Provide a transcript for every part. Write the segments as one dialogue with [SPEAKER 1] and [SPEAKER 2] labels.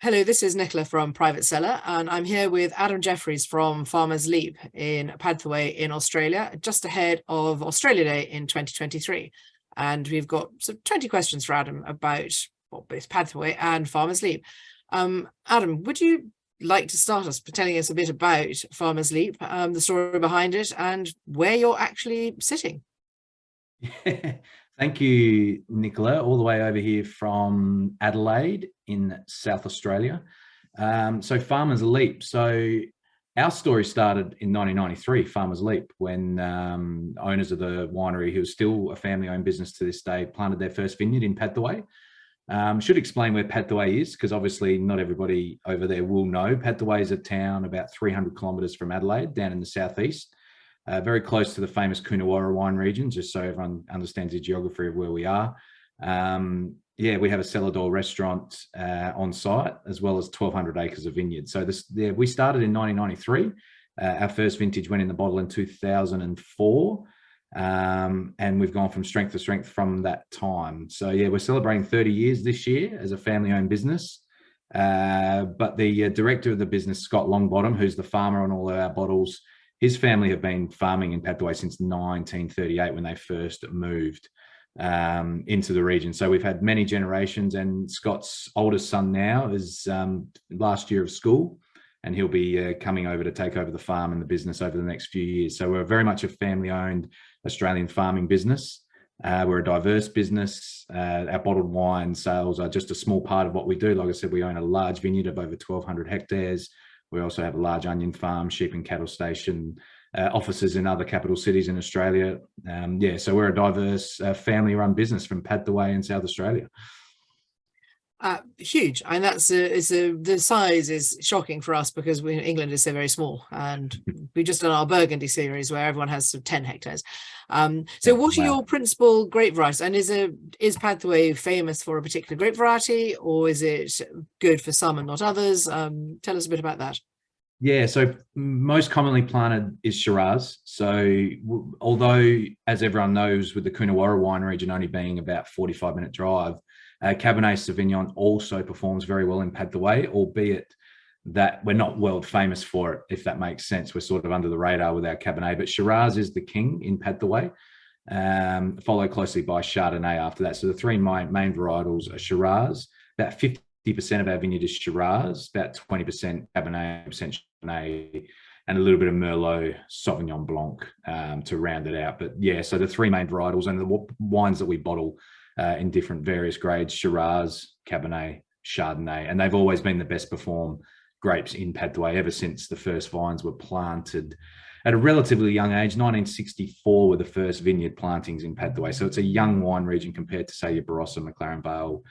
[SPEAKER 1] Hello, this is Nicola from Private Seller, and I'm here with Adam Jeffries from Farmers Leap in Padthaway in Australia, just ahead of Australia Day in 2023. And we've got 20 questions for Adam about both Padthaway and Farmers Leap. Adam, would you like to start us by telling us a bit about Farmers Leap, the story behind it, and where you're actually sitting?
[SPEAKER 2] Thank you, Nicola, all the way over here from Adelaide in South Australia. So Farmers Leap. So our story started in 1993, Farmers Leap, when owners of the winery, who is still a family-owned business to this day, planted their first vineyard in Padthaway. Should explain where Padthaway is, because obviously not everybody over there will know. Padthaway is a town about 300 kilometres from Adelaide, down in the southeast. Very close to the famous Coonawarra wine region, just so everyone understands the geography of where we are. We have a cellar door restaurant on site, as well as 1,200 acres of vineyard. So we started in 1993. Our first vintage went in the bottle in 2004. And we've gone from strength to strength from that time. So we're celebrating 30 years this year as a family-owned business. But the director of the business, Scott Longbottom, who's the farmer on all of our bottles, his family have been farming in Padthaway since 1938, when they first moved into the region. So we've had many generations, and Scott's oldest son now is last year of school, and he'll be coming over to take over the farm and the business over the next few years. So we're very much a family-owned Australian farming business. We're a diverse business. Our bottled wine sales are just a small part of what we do. Like I said, we own a large vineyard of over 1,200 hectares. We also have a large onion farm, sheep and cattle station, offices in other capital cities in Australia. So we're a diverse family-run business from Padthaway in South Australia.
[SPEAKER 1] Huge, and the size is shocking for us, because England is so very small, and we just done our Burgundy series where everyone has 10 hectares. What are your principal grape varieties, and is Padthaway famous for a particular grape variety, or is it good for some and not others? Tell us a bit about that.
[SPEAKER 2] Yeah, so most commonly planted is Shiraz. So although, as everyone knows, with the Coonawarra wine region only being about 45-minute drive, Cabernet Sauvignon also performs very well in Padthaway, albeit that we're not world famous for it, if that makes sense. We're sort of under the radar with our Cabernet, but Shiraz is the king in Padthaway, followed closely by Chardonnay after that. So the three main varietals are Shiraz. About 50% of our vineyard is Shiraz, about 20% Cabernet, 20% Chardonnay, and a little bit of Merlot, Sauvignon Blanc to round it out. But so the three main varietals, and the wines that we bottle in different various grades: Shiraz, Cabernet, Chardonnay, and they've always been the best performed grapes in Padthaway ever since the first vines were planted at a relatively young age. 1964 were the first vineyard plantings in Padthaway, so it's a young wine region compared to, say, your Barossa, McLaren Vale,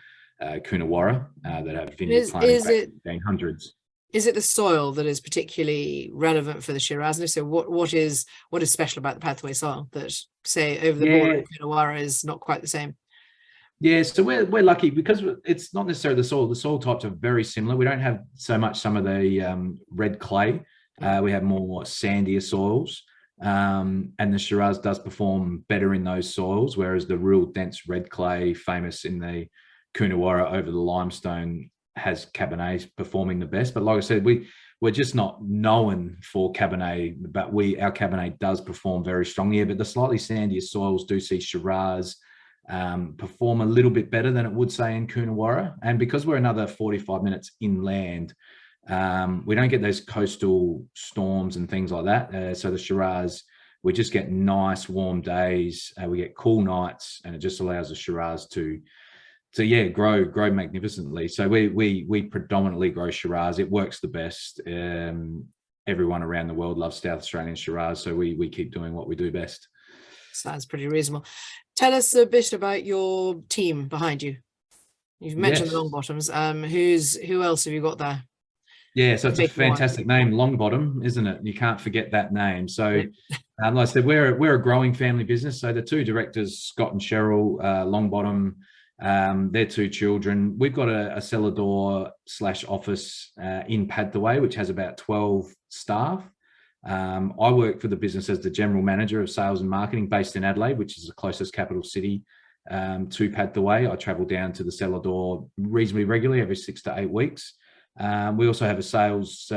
[SPEAKER 2] Coonawarra, that have vineyard plantings back in the 1800s.
[SPEAKER 1] Is it the soil that is particularly relevant for the Shiraz? And so what is special about the Padthaway soil that, say, over the border in Coonawarra is not quite the same?
[SPEAKER 2] Yeah, so we're lucky because it's not necessarily the soil. The soil types are very similar. We don't have so much some of the red clay. We have more sandier soils, and the Shiraz does perform better in those soils, whereas the real dense red clay, famous in the Coonawarra over the limestone, has Cabernet performing the best. But like I said, we're just not known for Cabernet, but our Cabernet does perform very strongly. But the slightly sandier soils do see Shiraz perform a little bit better than it would, say, in Coonawarra. And because we're another 45 minutes inland, we don't get those coastal storms and things like that. So the Shiraz, we just get nice warm days, we get cool nights, and it just allows the Shiraz to grow magnificently. So we predominantly grow Shiraz. It works the best. Everyone around the world loves South Australian Shiraz, so we keep doing what we do best.
[SPEAKER 1] Sounds pretty reasonable. Tell us a bit about your team behind you. You've mentioned the Longbottoms. Who else have you got there?
[SPEAKER 2] Yeah, so it's a fantastic name, Longbottom, isn't it? You can't forget that name. So, like I said, we're a growing family business. So the two directors, Scott and Cheryl Longbottom, their two children. We've got a cellar door / office in Padthaway, which has about 12 staff. I work for the business as the general manager of sales and marketing, based in Adelaide, which is the closest capital city to Padthaway. I travel down to the cellar door reasonably regularly, every 6 to 8 weeks. We also have a sales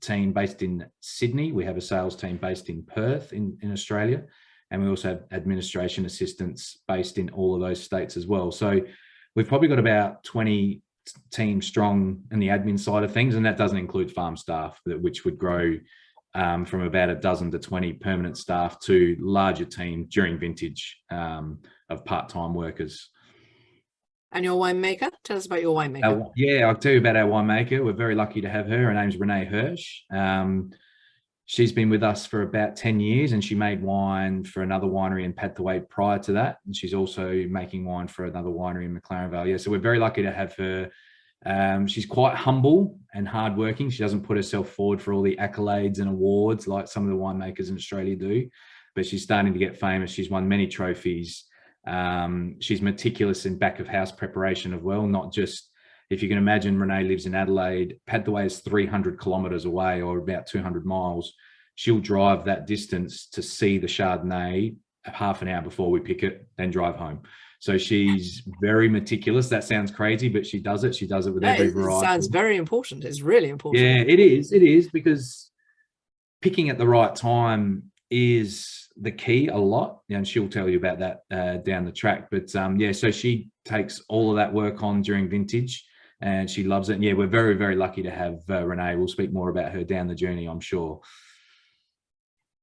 [SPEAKER 2] team based in Sydney. We have a sales team based in Perth in Australia. And we also have administration assistants based in all of those states as well. So we've probably got about 20 teams strong in the admin side of things. And that doesn't include farm staff, which would grow from about a dozen to 20 permanent staff to larger team during vintage of part-time workers.
[SPEAKER 1] And your winemaker? Tell us about your winemaker.
[SPEAKER 2] Yeah, I'll tell you about our winemaker. We're very lucky to have her. Her name's Renee Hirsch. She's been with us for about 10 years, and she made wine for another winery in Padthaway prior to that. And she's also making wine for another winery in McLaren Vale. Yeah, so we're very lucky to have her. She's quite humble and hardworking. She doesn't put herself forward for all the accolades and awards like some of the winemakers in Australia do, but she's starting to get famous. She's won many trophies. She's meticulous in back of house preparation as well, not just, if you can imagine, Renee lives in Adelaide. Padthaway is 300 kilometres away, or about 200 miles. She'll drive that distance to see the Chardonnay half an hour before we pick it, then drive home. So she's very meticulous. That sounds crazy, but she does it. She does it with every variety.
[SPEAKER 1] It sounds very important. It's really important.
[SPEAKER 2] Yeah, it is. It is, because picking at the right time is the key a lot. And she'll tell you about that down the track. But yeah, so she takes all of that work on during vintage, and she loves it. And yeah, we're very, very lucky to have Renee. We'll speak more about her down the journey, I'm sure.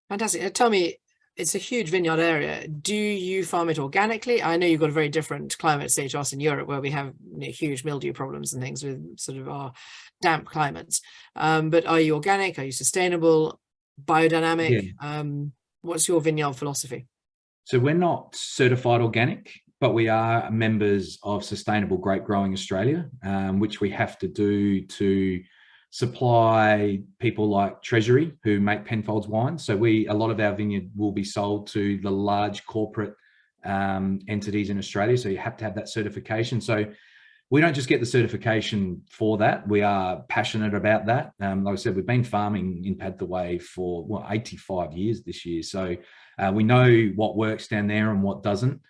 [SPEAKER 1] Fantastic. Tell me, it's a huge vineyard area. Do you farm it organically? I know you've got a very different climate state to us in Europe, where we have huge mildew problems and things with sort of our damp climates. But are you organic? Are you sustainable, biodynamic? Yeah. What's your vineyard philosophy?
[SPEAKER 2] So we're not certified organic, but we are members of Sustainable Grape Growing Australia, which we have to do to supply people like Treasury, who make Penfolds wine. So a lot of our vineyard will be sold to the large corporate entities in Australia. So you have to have that certification. So we don't just get the certification for that. We are passionate about that. Like I said, we've been farming in Padthaway for 85 years this year. So we know what works down there and what doesn't.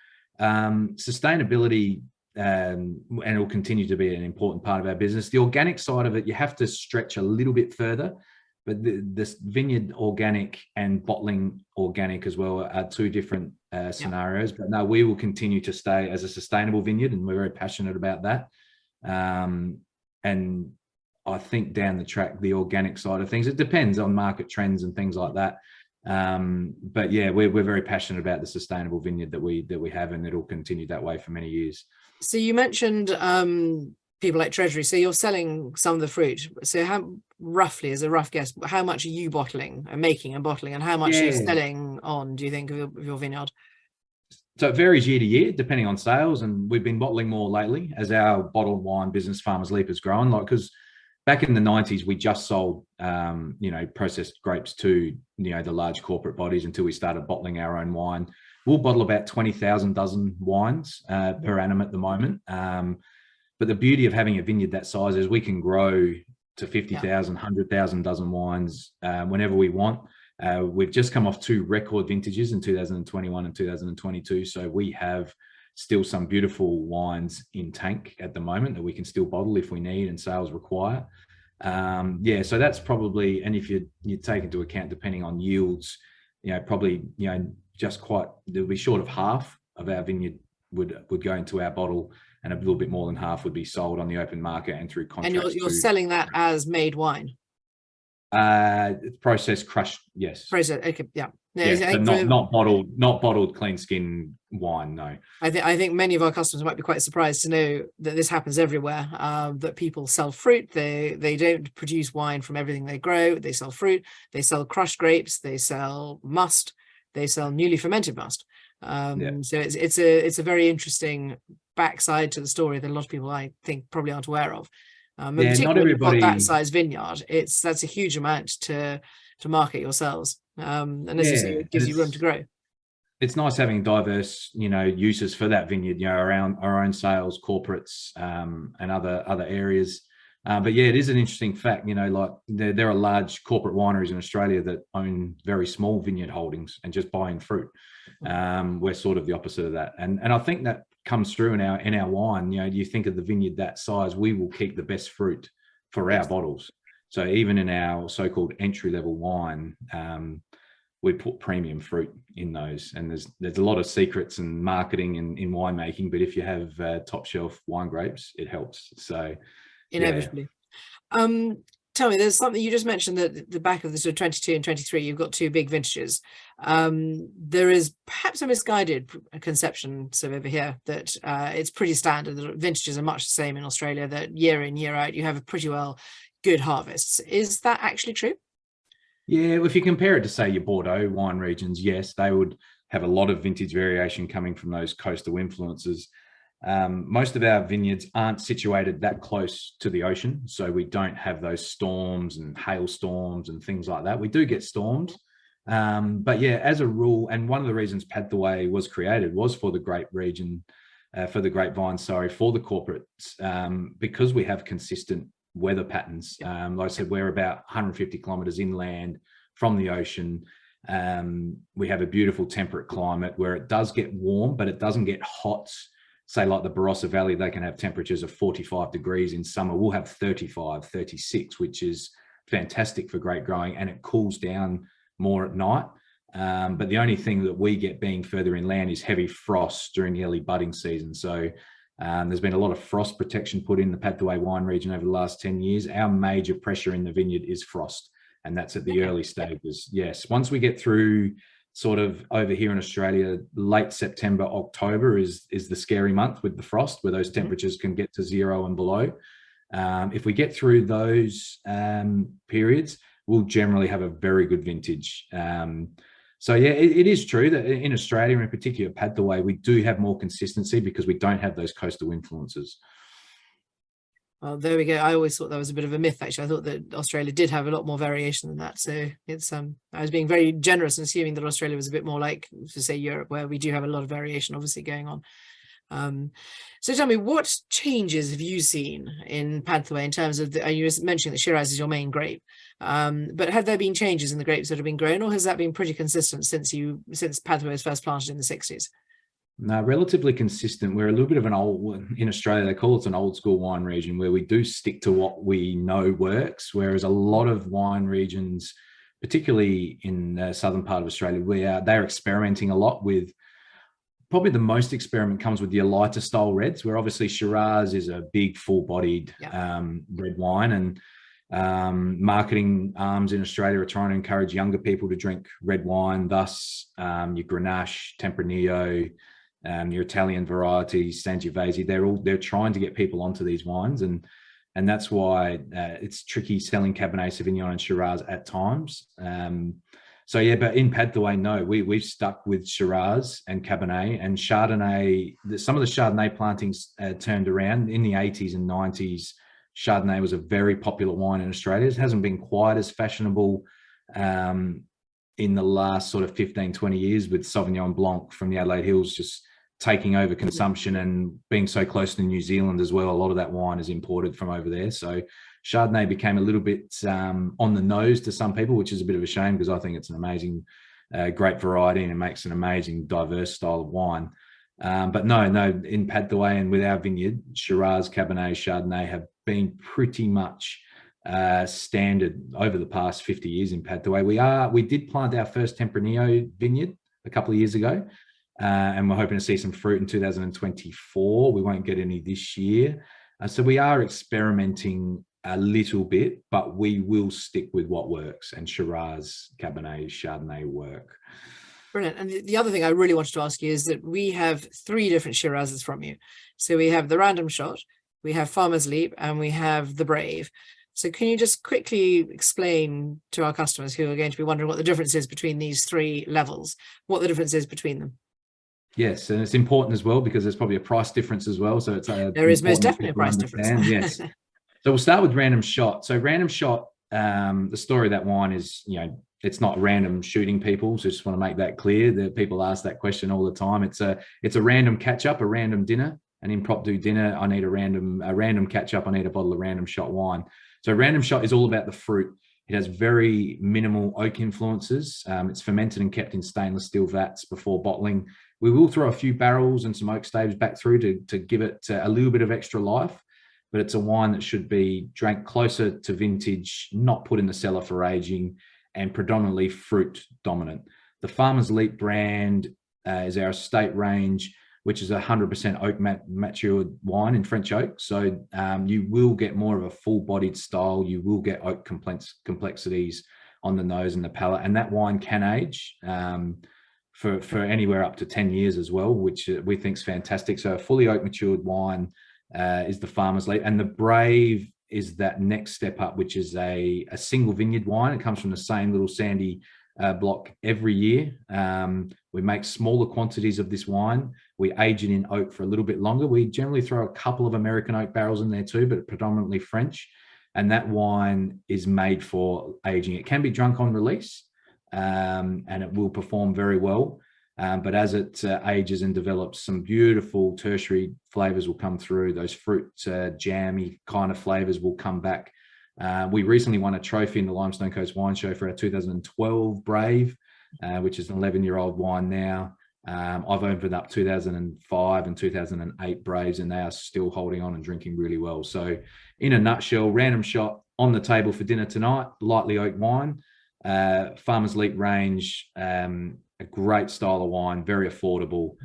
[SPEAKER 2] Sustainability, and it will continue to be an important part of our business. The organic side of it, you have to stretch a little bit further, but this vineyard organic and bottling organic as well are two different scenarios. But no, we will continue to stay as a sustainable vineyard, and we're very passionate about that. And I think down the track, the organic side of things, it depends on market trends and things like that. But yeah, we're very passionate about the sustainable vineyard that we have, and it'll continue that way for many years.
[SPEAKER 1] So you mentioned people like Treasury. So you're selling some of the fruit. So how roughly, as a rough guess, how much are you bottling and making and bottling, and how much are you selling on, do you think, of your vineyard?
[SPEAKER 2] So it varies year to year, depending on sales. And we've been bottling more lately as our bottled wine business, Farmers Leap, has grown. Like, because back in the 90s, we just sold, processed grapes to, the large corporate bodies until we started bottling our own wine. We'll bottle about 20,000 dozen wines per annum at the moment. But the beauty of having a vineyard that size is we can grow to 50,000, 100,000 dozen wines whenever we want. We've just come off 2 record vintages in 2021 and 2022. So we have still some beautiful wines in tank at the moment that we can still bottle if we need and sales require. So that's probably, and if you take into account, depending on yields, probably, there'll be short of half of our vineyard would go into our bottle, and a little bit more than half would be sold on the open market and through contracts.
[SPEAKER 1] And you're selling that as made wine?
[SPEAKER 2] Processed, crushed, yes.
[SPEAKER 1] Processed, okay, yeah.
[SPEAKER 2] So not bottled clean skin wine, no.
[SPEAKER 1] I think many of our customers might be quite surprised to know that this happens everywhere, that people sell fruit. They don't produce wine from everything they grow. They sell fruit, they sell crushed grapes, they sell must, they sell newly fermented must. So it's a very interesting backside to the story that a lot of people, I think, probably aren't aware of.
[SPEAKER 2] Not everybody
[SPEAKER 1] got that size vineyard. That's a huge amount to market yourselves. And as you say, it gives you room to grow.
[SPEAKER 2] It's nice having diverse, uses for that vineyard, around our own sales, corporates, and other areas. But yeah, it is an interesting fact, like there are large corporate wineries in Australia that own very small vineyard holdings and just buy in fruit. We're sort of the opposite of that. And I think that comes through in our wine. You think of the vineyard that size, we will keep the best fruit for our bottles. So even in our so-called entry-level wine, we put premium fruit in those. And there's a lot of secrets and marketing in winemaking, but if you have top shelf wine grapes, it helps. So
[SPEAKER 1] inevitably. Yeah. Tell me, there's something you just mentioned, that the back of the sort of 22 and 23, you've got two big vintages. There is perhaps a misguided conception sort of over here that it's pretty standard that vintages are much the same in Australia, that year in, year out, you have a pretty well good harvests. Is that actually true?
[SPEAKER 2] Yeah, if you compare it to, say, your Bordeaux wine regions, yes, they would have a lot of vintage variation coming from those coastal influences. Most of our vineyards aren't situated that close to the ocean, so we don't have those storms and hailstorms and things like that. We do get storms, but yeah, as a rule, and one of the reasons Padthaway was created was for the grape region, for the grapevine, for the corporates, because we have consistent weather patterns. Like I said, we're about 150 kilometers inland from the ocean. We have a beautiful temperate climate where it does get warm, but it doesn't get hot. Say like the Barossa Valley, they can have temperatures of 45 degrees in summer. We'll have 35, 36, which is fantastic for grape growing, and it cools down more at night. But the only thing that we get being further inland is heavy frost during the early budding season. So there's been a lot of frost protection put in the Padthaway wine region over the last 10 years. Our major pressure in the vineyard is frost, and that's at the early stages. Yes, once we get through sort of over here in Australia, late September, October is the scary month with the frost, where those temperatures can get to 0 and below. If we get through those periods, we'll generally have a very good vintage. So yeah, it is true that in Australia, in particular Padthaway, we do have more consistency because we don't have those coastal influences.
[SPEAKER 1] Well, there we go. I always thought that was a bit of a myth, actually. I thought that Australia did have a lot more variation than that. So it's I was being very generous in assuming that Australia was a bit more like, to say, Europe, where we do have a lot of variation obviously going on. So tell me, what changes have you seen in Padthaway in terms of you were mentioning that Shiraz is your main grape, but have there been changes in the grapes that have been grown, or has that been pretty consistent since Padthaway was first planted in the 60s?
[SPEAKER 2] No, relatively consistent. We're a little bit of an in Australia, they call it an old school wine region, where we do stick to what we know works, whereas a lot of wine regions, particularly in the southern part of Australia, they're experimenting a lot with. Probably the most experiment comes with the lighter style reds, where obviously Shiraz is a big full-bodied red wine, and marketing arms in Australia are trying to encourage younger people to drink red wine. Thus, your Grenache, Tempranillo, your Italian varieties, Sangiovese, they're trying to get people onto these wines, and that's why it's tricky selling Cabernet Sauvignon and Shiraz at times. So yeah, but in Padthaway, no, we've stuck with Shiraz and Cabernet and Chardonnay. Some of the Chardonnay plantings turned around in the 80s and 90s. Chardonnay was a very popular wine in Australia. It hasn't been quite as fashionable in the last sort of 15, 20 years, with Sauvignon Blanc from the Adelaide Hills just taking over consumption, and being so close to New Zealand as well. A lot of that wine is imported from over there. So Chardonnay became a little bit on the nose to some people, which is a bit of a shame, because I think it's an amazing grape variety, and it makes an amazing diverse style of wine. But no, in Padthaway and with our vineyard, Shiraz, Cabernet, Chardonnay have been pretty much standard over the past 50 years in Padthaway. We did plant our first Tempranillo vineyard a couple of years ago, and we're hoping to see some fruit in 2024. We won't get any this year. So we are experimenting a little bit, but we will stick with what works, and Shiraz, Cabernet, Chardonnay work.
[SPEAKER 1] Brilliant. And the other thing I really wanted to ask you is that we have 3 different Shirazes from you. So we have the Random Shot, we have Farmer's Leap, and we have the Brave. So can you just quickly explain to our customers who are going to be wondering what the difference is between these 3 levels, what the difference is between them?
[SPEAKER 2] Yes, and it's important as well, because there's probably a price difference as well. So
[SPEAKER 1] there is most definitely a price difference.
[SPEAKER 2] Yes. So we'll start with Random Shot. So Random Shot, the story of that wine is, it's not random shooting people. So just want to make that clear. The people ask that question all the time. It's a random catch up, a random dinner, an impromptu dinner. I need a random catch up. I need a bottle of Random Shot wine. So Random Shot is all about the fruit. It has very minimal oak influences. It's fermented and kept in stainless steel vats before bottling. We will throw a few barrels and some oak staves back through to give it a little bit of extra life. but it's a wine that should be drank closer to vintage, not put in the cellar for aging, and predominantly fruit dominant. The Farmer's Leap brand is our estate range, which is 100% oak matured wine in French oak. So you will get more of a full-bodied style. You will get oak complexities on the nose and the palate, and that wine can age for anywhere up to 10 years as well, which we think is fantastic. So a fully oak matured wine is the Farmer's Leap, and the Brave is that next step up, which is a single vineyard wine. It comes from the same little sandy block every year. We make smaller quantities of this wine. We age it in oak for a little bit longer. We generally throw a couple of American oak barrels in there too, but predominantly French. And that wine is made for aging. It can be drunk on release, and it will perform very well. But as it ages and develops, some beautiful tertiary flavors will come through. Those fruit jammy kind of flavors will come back. We recently won a trophy in the Limestone Coast Wine Show for our 2012 Brave, which is an 11-year-old wine now. I've opened up 2005 and 2008 Braves, and they are still holding on and drinking really well. So in a nutshell, random shot on the table for dinner tonight, lightly oak wine, Farmer's Leap range, a great style of wine, very affordable,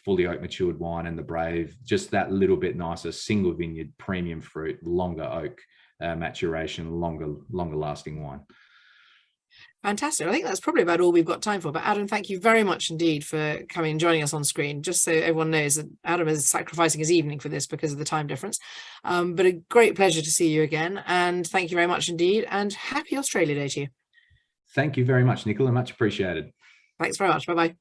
[SPEAKER 2] fully oak matured wine, and the Brave, just that little bit nicer, single vineyard, premium fruit, longer oak maturation, longer lasting wine.
[SPEAKER 1] Fantastic. I think that's probably about all we've got time for. But Adam, thank you very much indeed for coming and joining us on screen. Just so everyone knows that Adam is sacrificing his evening for this because of the time difference. But a great pleasure to see you again. And thank you very much indeed. And happy Australia Day to you.
[SPEAKER 2] Thank you very much, Nicola. Much appreciated.
[SPEAKER 1] Thanks very much. Bye-bye.